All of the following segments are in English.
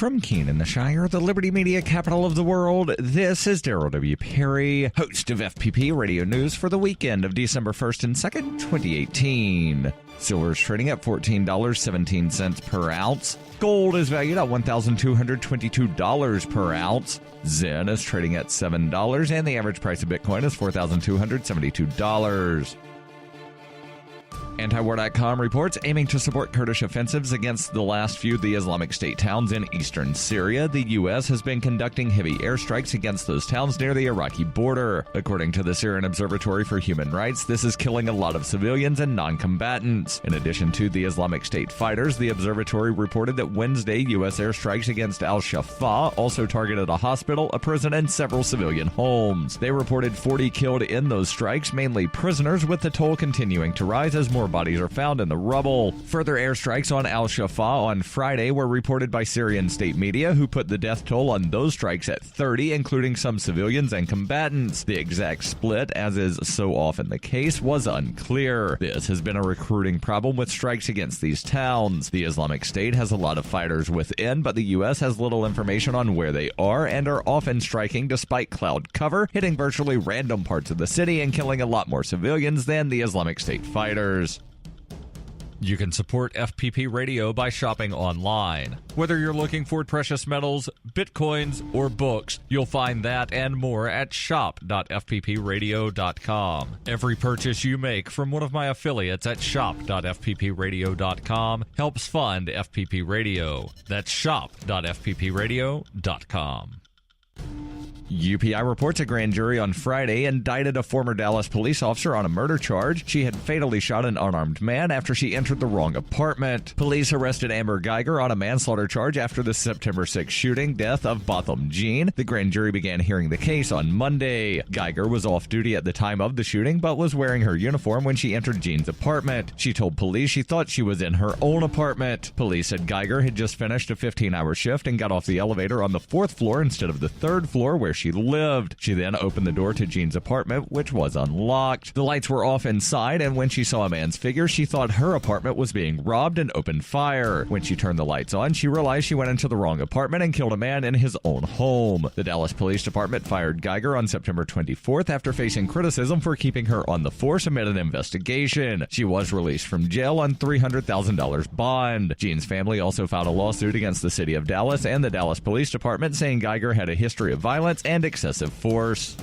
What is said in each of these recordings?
from Keene in the Shire, the Liberty Media capital of the world, this is Daryl W. Perry, host of FPP Radio News for the weekend of December 1st and 2nd, 2018. Silver is trading at $14.17 per ounce. Gold is valued at $1,222 per ounce. Zen is trading at $7, and the average price of Bitcoin is $4,272. Antiwar.com reports aiming to support Kurdish offensives against the last few of the Islamic State towns in eastern Syria. The U.S. has been conducting heavy airstrikes against those towns near the Iraqi border. According to the Syrian Observatory for Human Rights, this is killing a lot of civilians and non-combatants. In addition to the Islamic State fighters, the observatory reported that Wednesday U.S. airstrikes against al-Shafa also targeted a hospital, a prison, and several civilian homes. They reported 40 killed in those strikes, mainly prisoners, with the toll continuing to rise as more bodies are found in the rubble. Further airstrikes on al-Shafa on Friday were reported by Syrian state media, who put the death toll on those strikes at 30, including some civilians and combatants. The exact split, as is so often the case, was unclear. This has been a recruiting problem with strikes against these towns. The Islamic State has a lot of fighters within, but the U.S. has little information on where they are and are often striking despite cloud cover, hitting virtually random parts of the city and killing a lot more civilians than the Islamic State fighters. You can support FPP Radio by shopping online. Whether you're looking for precious metals, bitcoins, or books, you'll find that and more at shop.fppradio.com. Every purchase you make from one of my affiliates at shop.fppradio.com helps fund FPP Radio. That's shop.fppradio.com. UPI reports a grand jury on Friday indicted a former Dallas police officer on a murder charge. She had fatally shot an unarmed man after she entered the wrong apartment. Police arrested Amber Geiger on a manslaughter charge after the September 6th shooting death of Botham Jean. The grand jury began hearing the case on Monday. Geiger was off duty at the time of the shooting, but was wearing her uniform when she entered Jean's apartment. She told police she thought she was in her own apartment. Police said Geiger had just finished a 15-hour shift and got off the elevator on the 4th floor instead of the 3rd floor where she lived. She then opened the door to Jean's apartment, which was unlocked. The lights were off inside, and when she saw a man's figure, she thought her apartment was being robbed and opened fire. When she turned the lights on, she realized she went into the wrong apartment and killed a man in his own home. The Dallas Police Department fired Geiger on September 24th after facing criticism for keeping her on the force amid an investigation. She was released from jail on $300,000 bond. Jean's family also filed a lawsuit against the city of Dallas and the Dallas Police Department, saying Geiger had a history of violence and excessive force.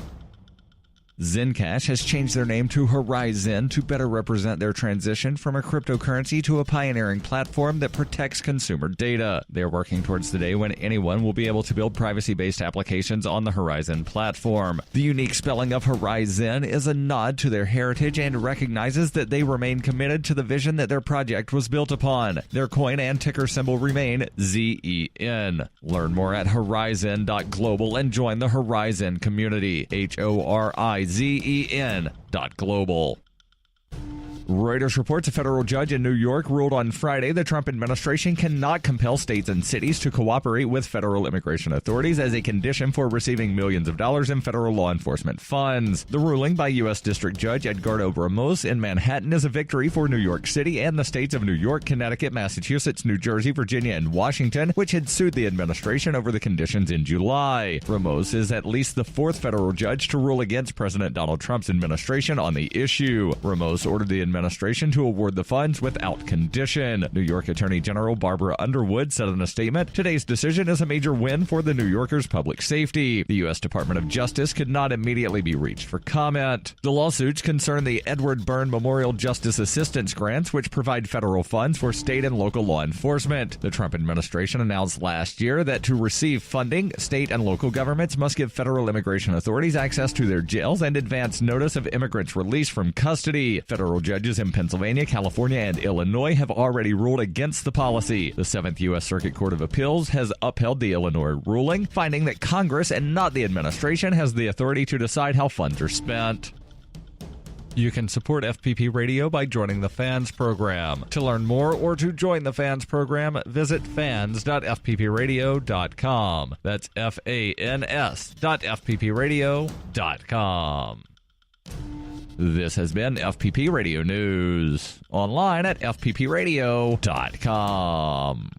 Zencash has changed their name to Horizon to better represent their transition from a cryptocurrency to a pioneering platform that protects consumer data. They're working towards the day when anyone will be able to build privacy-based applications on the Horizon platform. The unique spelling of Horizon is a nod to their heritage and recognizes that they remain committed to the vision that their project was built upon. Their coin and ticker symbol remain ZEN. Learn more at horizon.global and join the Horizon community. HORIZEN.global. Reuters reports a federal judge in New York ruled on Friday the Trump administration cannot compel states and cities to cooperate with federal immigration authorities as a condition for receiving millions of dollars in federal law enforcement funds. The ruling by U.S. District Judge Edgardo Ramos in Manhattan is a victory for New York City and the states of New York, Connecticut, Massachusetts, New Jersey, Virginia, and Washington, which had sued the administration over the conditions in July. Ramos is at least the fourth federal judge to rule against President Donald Trump's administration on the issue. Ramos ordered the administration to award the funds without condition. New York Attorney General Barbara Underwood said in a statement, "Today's decision is a major win for the New Yorkers' public safety." The U.S. Department of Justice could not immediately be reached for comment. The lawsuits concern the Edward Byrne Memorial Justice Assistance Grants, which provide federal funds for state and local law enforcement. The Trump administration announced last year that to receive funding, state and local governments must give federal immigration authorities access to their jails and advance notice of immigrants released from custody. Federal judges in Pennsylvania, California, and Illinois have already ruled against the policy. The 7th U.S. Circuit Court of Appeals has upheld the Illinois ruling, finding that Congress and not the administration has the authority to decide how funds are spent. You can support FPP Radio by joining the FANS program. To learn more or to join the FANS program, visit fans.fppradio.com. That's fans.fppradio.com. This has been FPP Radio News, online at fppradio.com.